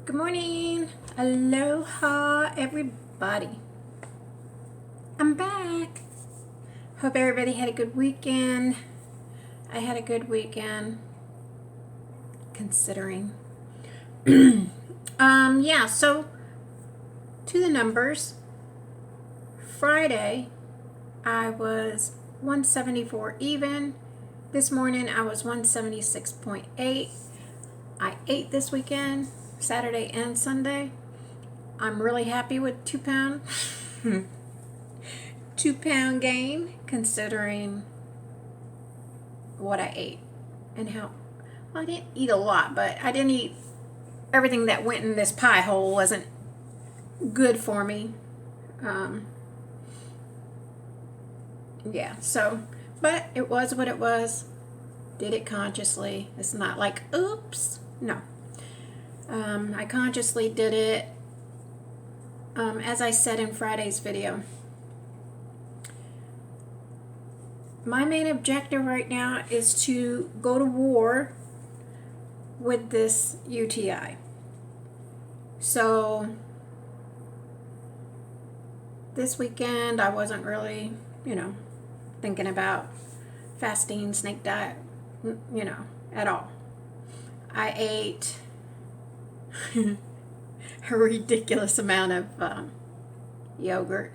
Good morning. Aloha, everybody. I'm back. Hope everybody had a good weekend. I had a good weekend, considering. So to the numbers. Friday, I was 174 even. This morning, I was 176.8. I ate this weekend, Saturday and Sunday. I'm really happy with 2 pound 2 pound gain, considering what I ate and how well, I didn't eat a lot, but I didn't eat everything that went in this pie hole. Wasn't good for me. But it was what it was. Did it consciously. It's not like oops. No. I consciously did it, as I said in Friday's video. My main objective right now is to go to war with this UTI. So this weekend I wasn't really, thinking about fasting, snake diet, at all. I ate a ridiculous amount of yogurt.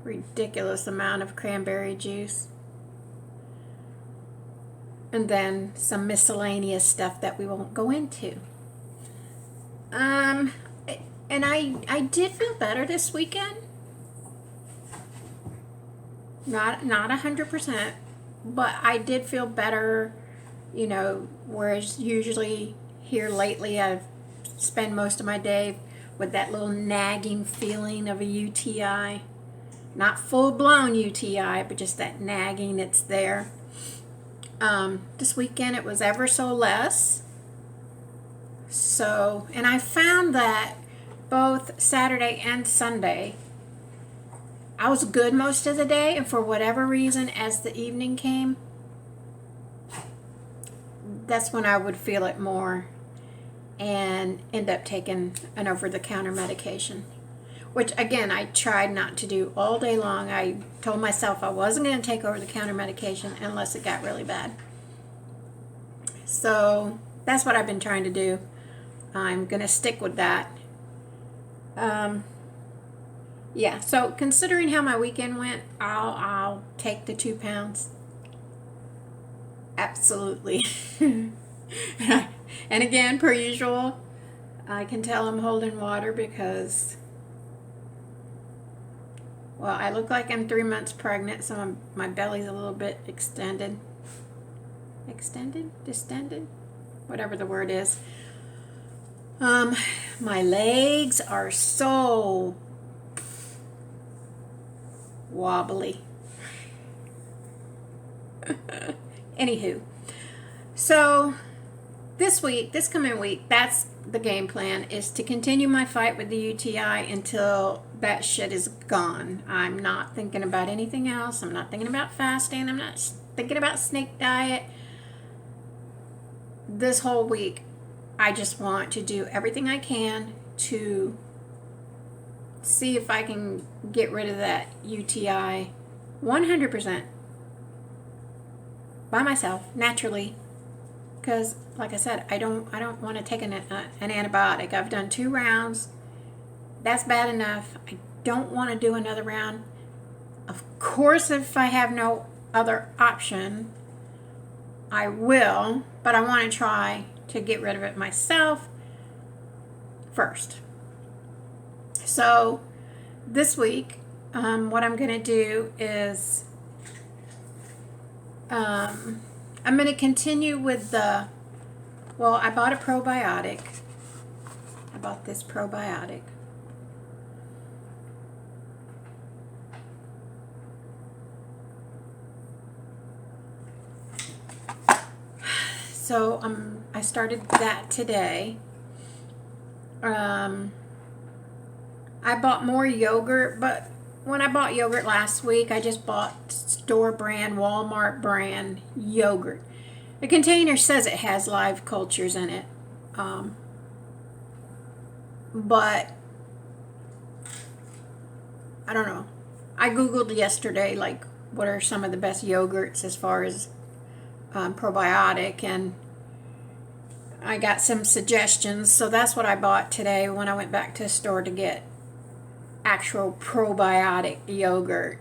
Ridiculous amount of cranberry juice. And then some miscellaneous stuff that we won't go into. And I did feel better this weekend. Not 100%, but I did feel better, whereas usually here lately I've spent most of my day with that little nagging feeling of a UTI. Not full-blown UTI, but just that nagging that's there. This weekend it was ever so less. So, and I found that both Saturday and Sunday, I was good most of the day, and for whatever reason, as the evening came, that's when I would feel it more and end up taking an over-the-counter medication, which, again, I tried not to do all day long. I told myself I wasn't going to take over-the-counter medication unless it got really bad. So that's what I've been trying to do. I'm going to stick with that. So considering how my weekend went, I'll take the 2 pounds. Absolutely. And again, per usual, I can tell I'm holding water because, well, I look like I'm 3 months pregnant, so my belly's a little bit extended, distended, whatever the word is. My legs are so wobbly. Anywho, so this coming week, that's the game plan, is to continue my fight with the UTI until that shit is gone. I'm not thinking about anything else. I'm not thinking about fasting. I'm not thinking about snake diet. This whole week, I just want to do everything I can to see if I can get rid of that UTI 100% by myself, naturally. Because, like I said, I don't want to take an antibiotic. I've done 2 rounds. That's bad enough. I don't want to do another round. Of course, if I have no other option, I will. But I want to try to get rid of it myself first. So this week, what I'm going to do is I'm going to continue with I bought a probiotic. I bought this probiotic. So I started that today. I bought more yogurt, but when I bought yogurt last week, I just bought store brand, Walmart brand yogurt. The container says it has live cultures in it, but I don't know. I googled yesterday, like, what are some of the best yogurts as far as probiotic, and I got some suggestions, so that's what I bought today when I went back to the store to get actual probiotic yogurt.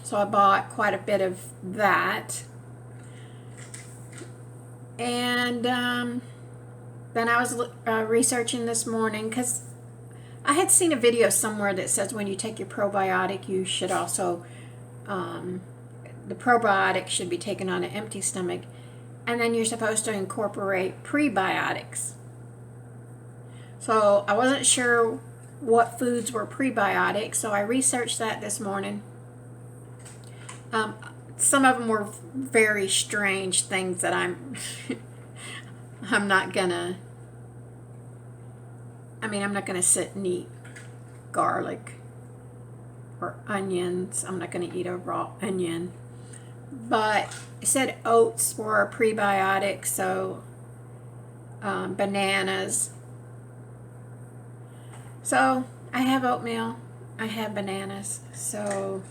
So I bought quite a bit of that, and then I was researching this morning because I had seen a video somewhere that says when you take your probiotic, you should also, the probiotic should be taken on an empty stomach, and then you're supposed to incorporate prebiotics. So I wasn't sure what foods were prebiotics, so I researched that this morning. Some of them were very strange things that I'm not gonna sit and eat garlic or onions. I'm not gonna eat a raw onion. But it said oats were a prebiotic, so bananas. So I have oatmeal, I have bananas, so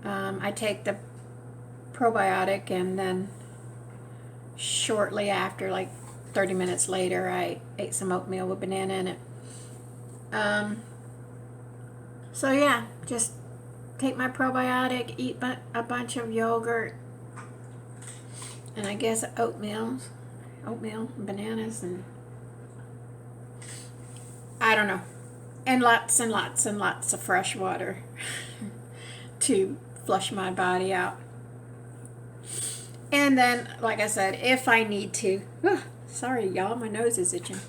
I take the probiotic, and then shortly after, like 30 minutes later, I ate some oatmeal with banana in it. So yeah, just take my probiotic, eat a bunch of yogurt, and I guess oatmeal, bananas, and I don't know, and lots of fresh water to flush my body out. And then, like I said, if I need to, sorry y'all, my nose is itching.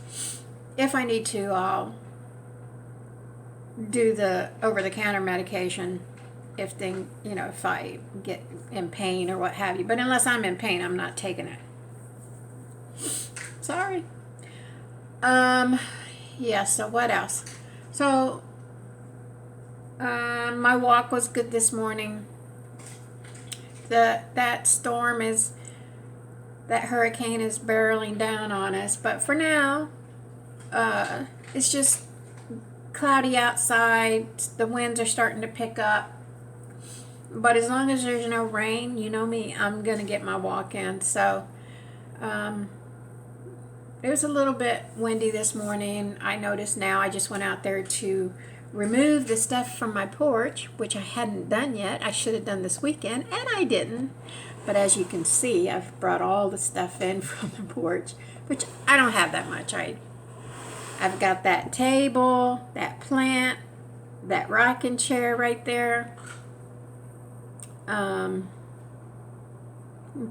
If I need to, I'll do the over-the-counter medication if I get in pain or what have you. But unless I'm in pain, I'm not taking it. Sorry. Yeah, so what else? So, my walk was good this morning. That hurricane is barreling down on us, but for now, it's just cloudy outside. The winds are starting to pick up, but as long as there's no rain, you know me, I'm gonna get my walk in. So it was a little bit windy this morning. I noticed now. I just went out there to remove the stuff from my porch, which I hadn't done yet. I should have done this weekend, and I didn't. But as you can see, I've brought all the stuff in from the porch, which I don't have that much. I've got that table, that plant, that rocking chair right there.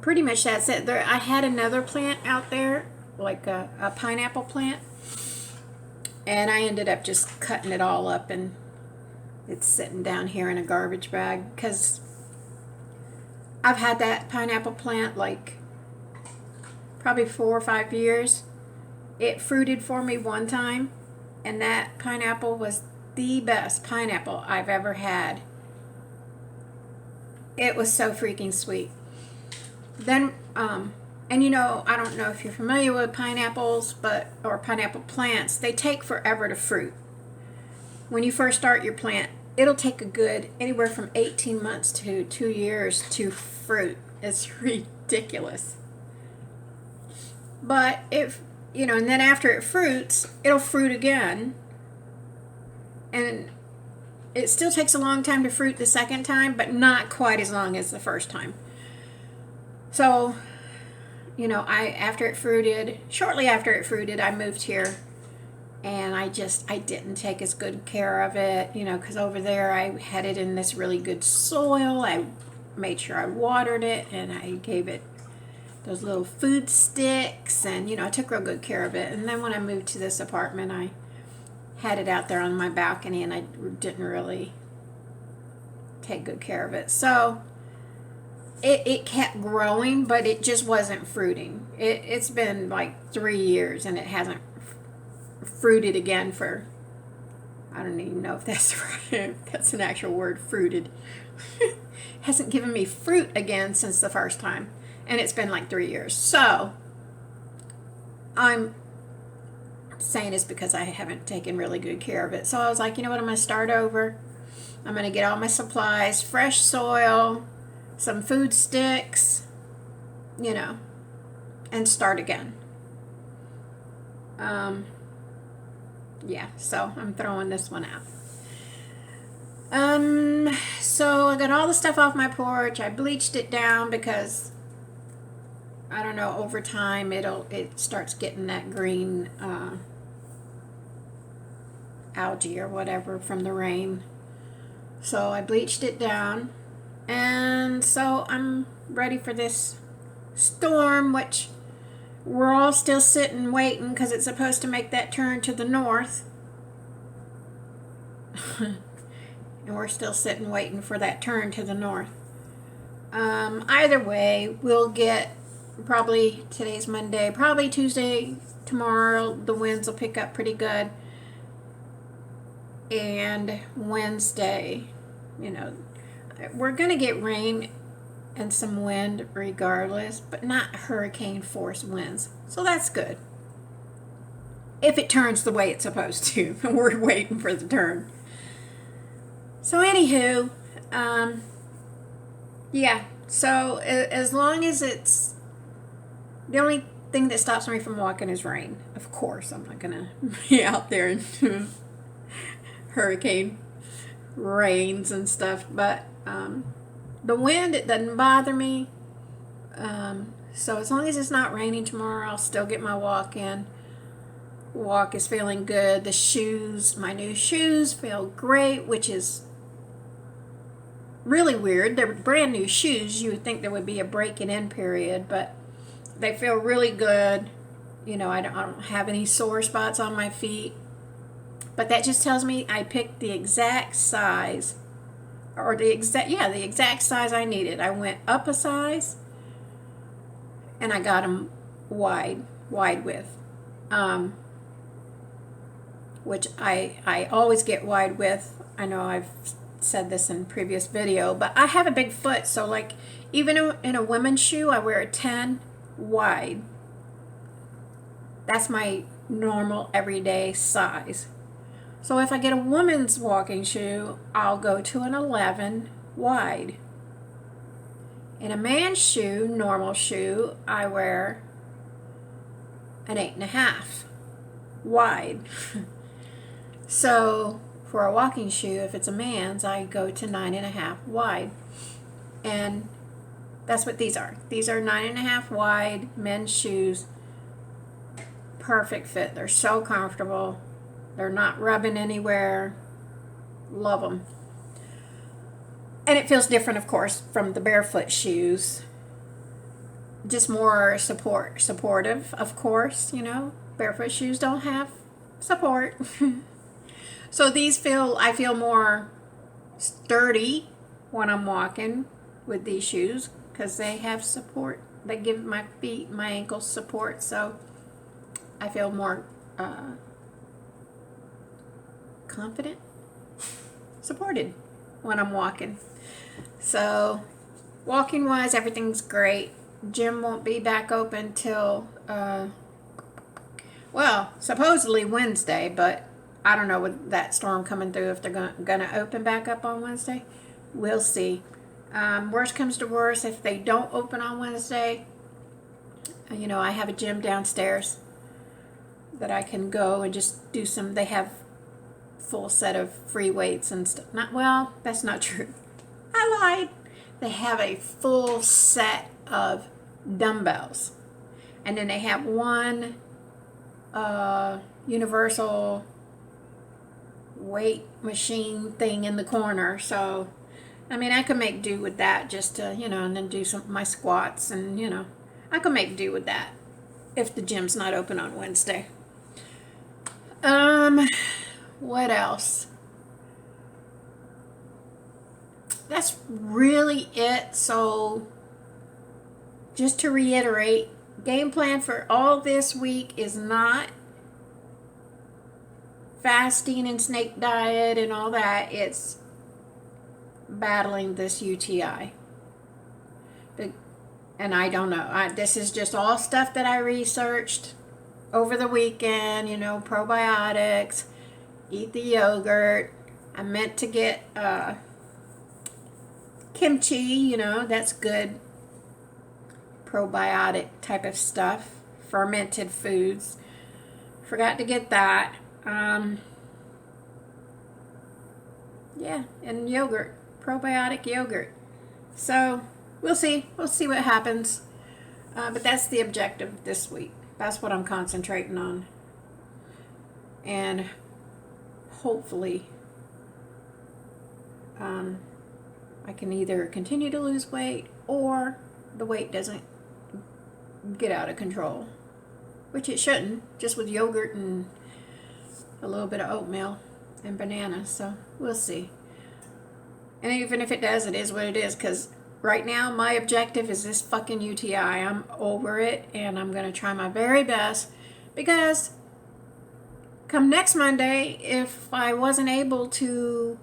Pretty much that's it. I had another plant out there, like a pineapple plant, and I ended up just cutting it all up, and it's sitting down here in a garbage bag because I've had that pineapple plant like probably 4 or 5 years. It fruited for me one time, and that pineapple was the best pineapple I've ever had. It was so freaking sweet. Then, and I don't know if you're familiar with pineapples, or pineapple plants, they take forever to fruit. When you first start your plant, it'll take a good anywhere from 18 months to 2 years to fruit. It's ridiculous. But and then after it fruits, it'll fruit again. And it still takes a long time to fruit the second time, but not quite as long as the first time. So, shortly after it fruited, I moved here, and I didn't take as good care of it, because over there I had it in this really good soil. I made sure I watered it, and I gave it those little food sticks, and I took real good care of it. And then when I moved to this apartment, I had it out there on my balcony, and I didn't really take good care of it. So it kept growing, but it just wasn't fruiting. It's been like 3 years, and it hasn't fruited again for, I don't even know if that's right, if that's an actual word, fruited. hasn't given me fruit again since the first time. And it's been like 3 years. So I'm saying this because I haven't taken really good care of it. So I was like, you know what, I'm going to start over. I'm going to get all my supplies, fresh soil, some food sticks, and start again. Yeah, so I'm throwing this one out. So I got all the stuff off my porch. I bleached it down because I don't know, over time it starts getting that green algae or whatever from the rain. So I bleached it down, and so I'm ready for this storm, which we're all still sitting waiting because it's supposed to make that turn to the north. And we're still sitting waiting for that turn to the north. Either way, we'll get, probably today's Monday, probably Tuesday, tomorrow, the winds will pick up pretty good. And Wednesday, we're going to get rain and some wind regardless, but not hurricane force winds. So that's good. If it turns the way it's supposed to. We're waiting for the turn. So anywho, yeah. So as long as it's, the only thing that stops me from walking is rain. Of course, I'm not going to be out there in hurricane rains and stuff, but the wind, it doesn't bother me. So as long as it's not raining tomorrow, I'll still get my walk in. Walk is feeling good. The shoes, my new shoes feel great, which is really weird. They're brand new shoes. You would think there would be a break-in period, but they feel really good. I don't have any sore spots on my feet. But that just tells me I picked the exact size, or the exact size I needed. I went up a size, and I got them wide width, which I always get wide width. I know I've said this in previous video, but I have a big foot, so like even in a women's shoe, I wear a 10 wide. That's my normal everyday size. So if I get a woman's walking shoe, I'll go to an 11 wide. In a man's shoe, normal shoe, I wear an 8.5 wide. So for a walking shoe, if it's a man's, I go to 9.5 wide. And that's what these are. These are 9.5 wide men's shoes. Perfect fit. They're so comfortable. They're not rubbing anywhere. Love them. And it feels different, of course, from the barefoot shoes. Just more supportive, of course, Barefoot shoes don't have support. So I feel more sturdy when I'm walking with these shoes because they have support. They give my feet, my ankles support, so I feel more confident, supported when I'm walking. So walking wise, everything's great. Gym won't be back open till supposedly Wednesday, but I don't know with that storm coming through if they're gonna open back up on Wednesday. We'll see. Worst comes to worst, if they don't open on Wednesday, I have a gym downstairs that I can go and just do some. They have full set of free weights and stuff. That's not true. I lied. They have a full set of dumbbells, and then they have one universal weight machine thing in the corner. So I could make do with that just to and then do some of my squats, and I could make do with that if the gym's not open on Wednesday. What else? That's really it. So just to reiterate, game plan for all this week is not fasting and snake diet and all that. It's battling this UTI. And I don't know. This is just all stuff that I researched over the weekend, probiotics, eat the yogurt. I meant to get kimchi, that's good probiotic type of stuff, fermented foods. Forgot to get that. Yeah, and yogurt, probiotic yogurt. So we'll see. We'll see what happens. But that's the objective this week. That's what I'm concentrating on. And hopefully I can either continue to lose weight or the weight doesn't get out of control, which it shouldn't, just with yogurt and a little bit of oatmeal and bananas. So we'll see. And even if it does, it is what it is, because right now my objective is this fucking UTI. I'm over it, and I'm going to try my very best, because come next Monday, if I wasn't able to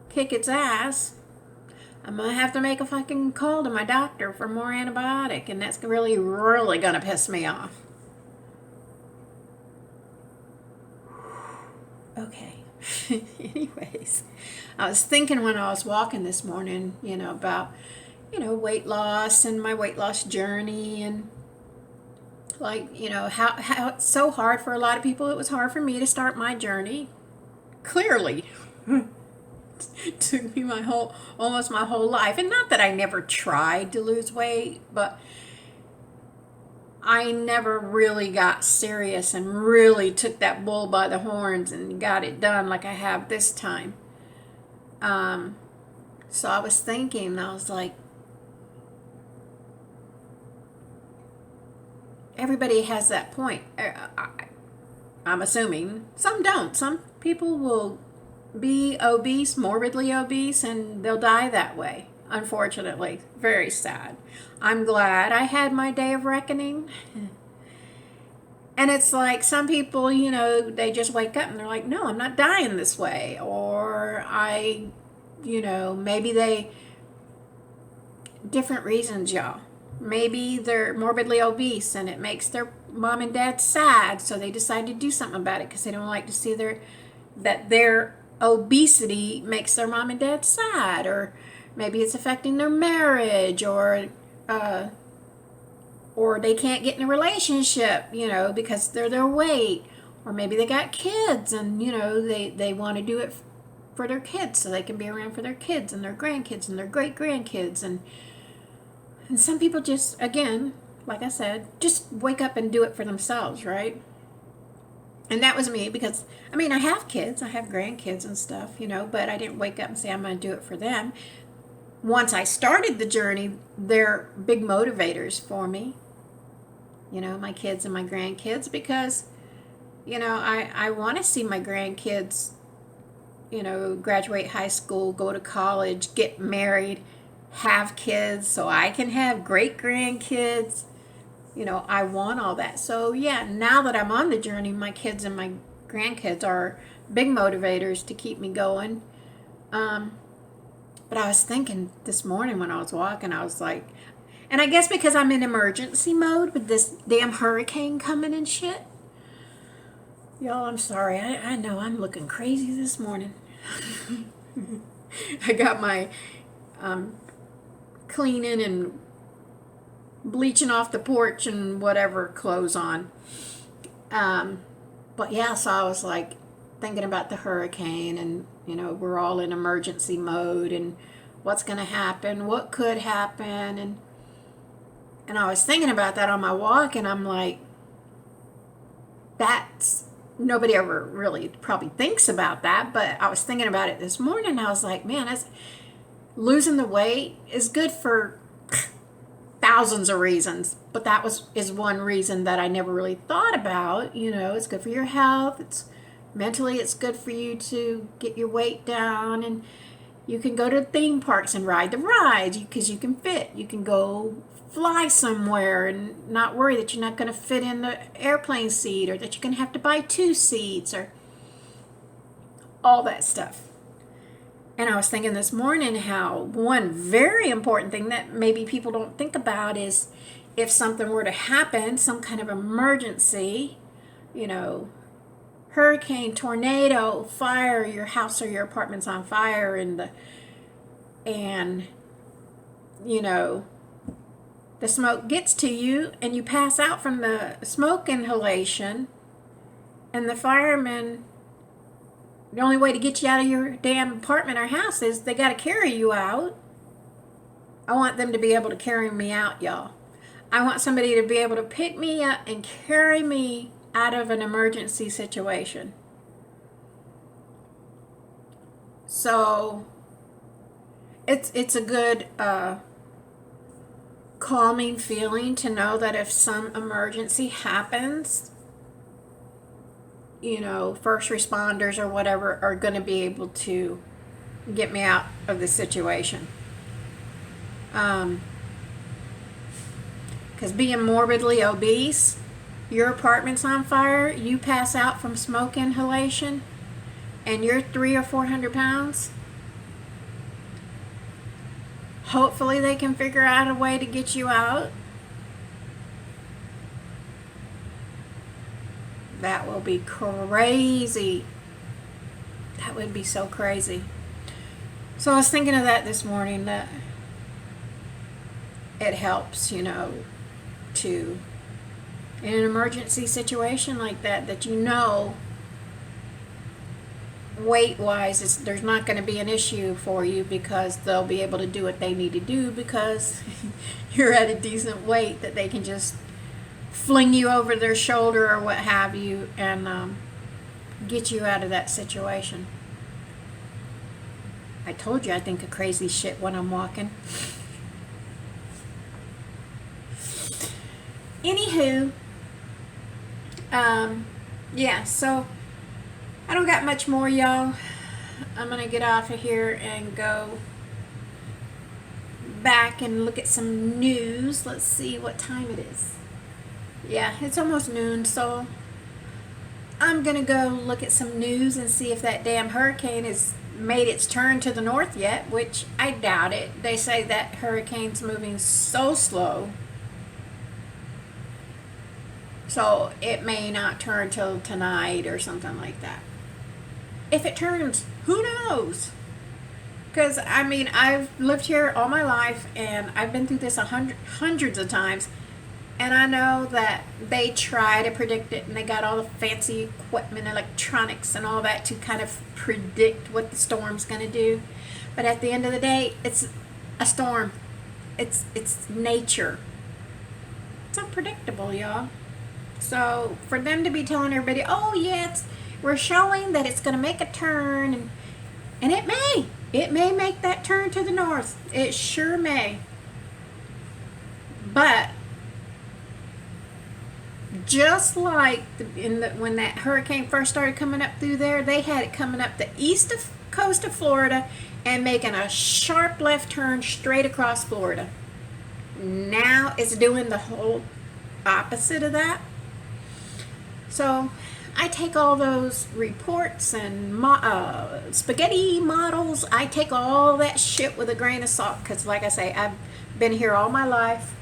kick its ass, I'm going to have to make a fucking call to my doctor for more antibiotic, and that's really, really going to piss me off. Okay. Anyways, I was thinking when I was walking this morning, about, weight loss and my weight loss journey, and like, how it's so hard for a lot of people. It was hard for me to start my journey. Clearly. It took me almost my whole life. And not that I never tried to lose weight, but I never really got serious and really took that bull by the horns and got it done like I have this time. So I was thinking, I was like, everybody has that point. I'm assuming some don't. Some people will be obese, morbidly obese, and they'll die that way. Unfortunately, very sad. I'm glad I had my day of reckoning. And it's like some people, they just wake up and they're like, no, I'm not dying this way. Or maybe different reasons, y'all. Maybe they're morbidly obese and it makes their mom and dad sad, so they decide to do something about it because they don't like to see their obesity makes their mom and dad sad. Or maybe it's affecting their marriage, or they can't get in a relationship, because they're their weight. Or maybe they got kids and, they want to do it for their kids so they can be around for their kids and their grandkids and their great-grandkids. And some people just, again, like I said, just wake up and do it for themselves, right? And that was me, because, I have kids, I have grandkids and stuff, but I didn't wake up and say I'm going to do it for them. Once I started the journey, they're big motivators for me, my kids and my grandkids, because, I want to see my grandkids, graduate high school, go to college, get married, have kids, so I can have great-grandkids. I want all that. So, yeah, now that I'm on the journey, my kids and my grandkids are big motivators to keep me going. But I was thinking this morning when I was walking, I was like, and I guess because I'm in emergency mode with this damn hurricane coming and shit. Y'all, I'm sorry. I know I'm looking crazy this morning. I got my cleaning and bleaching off the porch and whatever clothes on. But yeah, so I was like thinking about the hurricane, and we're all in emergency mode, and what's going to happen, what could happen, and I was thinking about that on my walk, and I'm like, nobody ever really probably thinks about that, but I was thinking about it this morning. I was like, man, losing the weight is good for thousands of reasons, but that is one reason that I never really thought about. It's good for your health. Mentally, it's good for you to get your weight down, and you can go to theme parks and ride the rides because you can fit. You can go fly somewhere and not worry that you're not going to fit in the airplane seat, or that you're going to have to buy 2 seats, or all that stuff. And I was thinking this morning how one very important thing that maybe people don't think about is if something were to happen, some kind of emergency, you know, hurricane, tornado, fire, your house or your apartment's on fire, and you know, the smoke gets to you and you pass out from the smoke inhalation, and the firemen, the only way to get you out of your damn apartment or house is they got to carry you out. I want them to be able to carry me out, y'all. I want somebody to be able to pick me up and carry me out of an emergency situation. So it's a good calming feeling to know that if some emergency happens, you know, first responders or whatever are going to be able to get me out of the situation. Because being morbidly obese, your apartment's on fire, you pass out from smoke inhalation, and you're 300 or 400 pounds, hopefully they can figure out a way to get you out. That will be crazy. That would be so crazy. So I was thinking of that this morning, that it helps, you know, to, in an emergency situation like that, that you know, weight-wise, there's not going to be an issue for you because they'll be able to do what they need to do because you're at a decent weight that they can just fling you over their shoulder or what have you and get you out of that situation. I told you I think of crazy shit when I'm walking. Anywho, yeah, so I don't got much more, y'all. I'm gonna get off of here and go back and look at some news. Let's see what time it is. Yeah, it's almost noon, so I'm gonna go look at some news and see if that damn hurricane has made its turn to the north yet, which I doubt it. They say that hurricane's moving so slow, so it may not turn till tonight or something like that. If it turns, who knows? Because, I mean, I've lived here all my life, and I've been through this hundreds of times, and I know that they try to predict it, and they got all the fancy equipment, electronics, and all that to kind of predict what the storm's going to do. But at the end of the day, it's a storm. It's nature. It's unpredictable, y'all. So for them to be telling everybody, oh yeah, we're showing that it's going to make a turn, and it may make that turn to the north. It sure may. But just like when that hurricane first started coming up through there, they had it coming up the east coast of Florida and making a sharp left turn straight across Florida. Now it's doing the whole opposite of that. So I take all those reports and spaghetti models, I take all that shit with a grain of salt, because like I say, I've been here all my life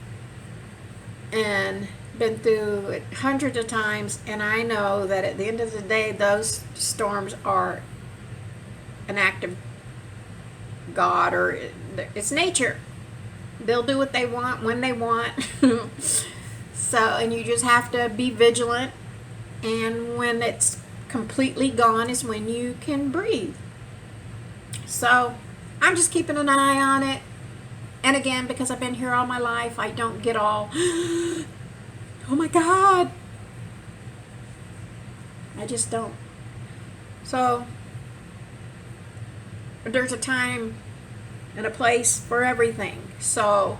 and been through it hundreds of times, and I know that at the end of the day, those storms are an act of God, or it's nature. They'll do what they want when they want. So, and you just have to be vigilant, and when it's completely gone is when you can breathe. So I'm just keeping an eye on it, and again, because I've been here all my life, I don't get all oh my God, I just don't. So there's a time and a place for everything. So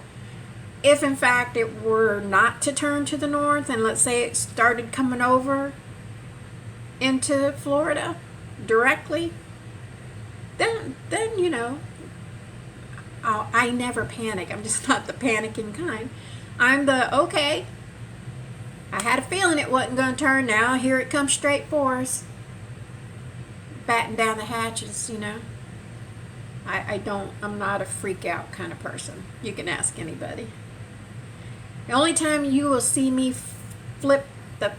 if in fact it were not to turn to the north, and let's say it started coming over into Florida directly, then you know, I never panic. I'm just not the panicking kind. I'm the, okay, I had a feeling it wasn't going to turn, now here it comes straight for us. Batten down the hatches, you know. I'm not a freak out kind of person. You can ask anybody. The only time you will see me flip the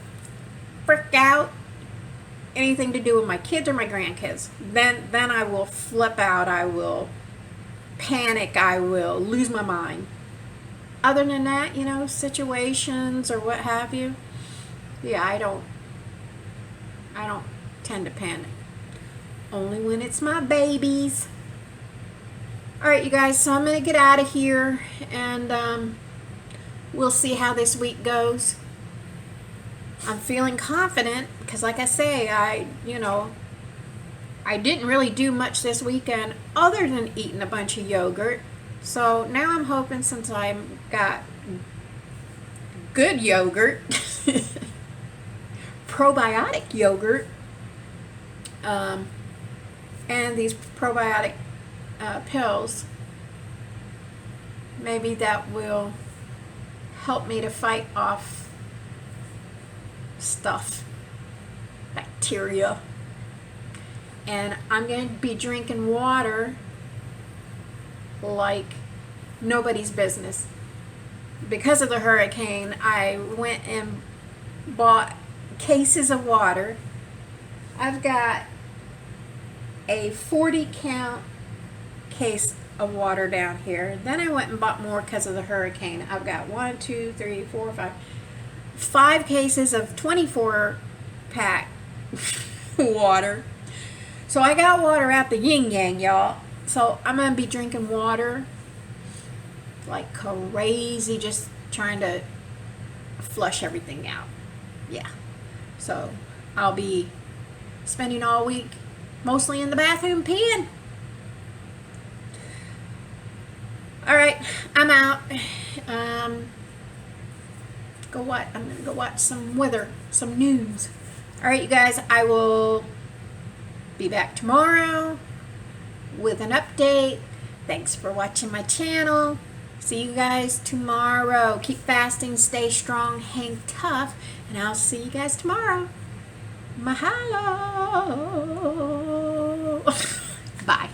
frick out, anything to do with my kids or my grandkids, then I will flip out. I will panic. I will lose my mind. Other than that, situations or what have you, yeah, I don't tend to panic. Only when it's my babies. All right, you guys, so I'm going to get out of here, and we'll see how this week goes. I'm feeling confident because, like I say, I didn't really do much this weekend other than eating a bunch of yogurt. So now I'm hoping, since I've got good yogurt, probiotic yogurt, and these probiotic pills, maybe that will help me to fight off stuff, bacteria. And I'm going to be drinking water like nobody's business. Because of the hurricane, I went and bought cases of water. I've got a 40 count case of water down here. Then I went and bought more because of the hurricane. I've got 1, 2, 3, 4, 5 cases of 24 pack water. So I got water out the yin yang, y'all. So I'm going to be drinking water like crazy, just trying to flush everything out. Yeah. So I'll be spending all week mostly in the bathroom peeing. All right, I'm out. I'm going to go watch some weather, some news. All right, you guys, I will be back tomorrow with an update. Thanks for watching my channel. See you guys tomorrow. Keep fasting, stay strong, hang tough, and I'll see you guys tomorrow. Mahalo. Bye.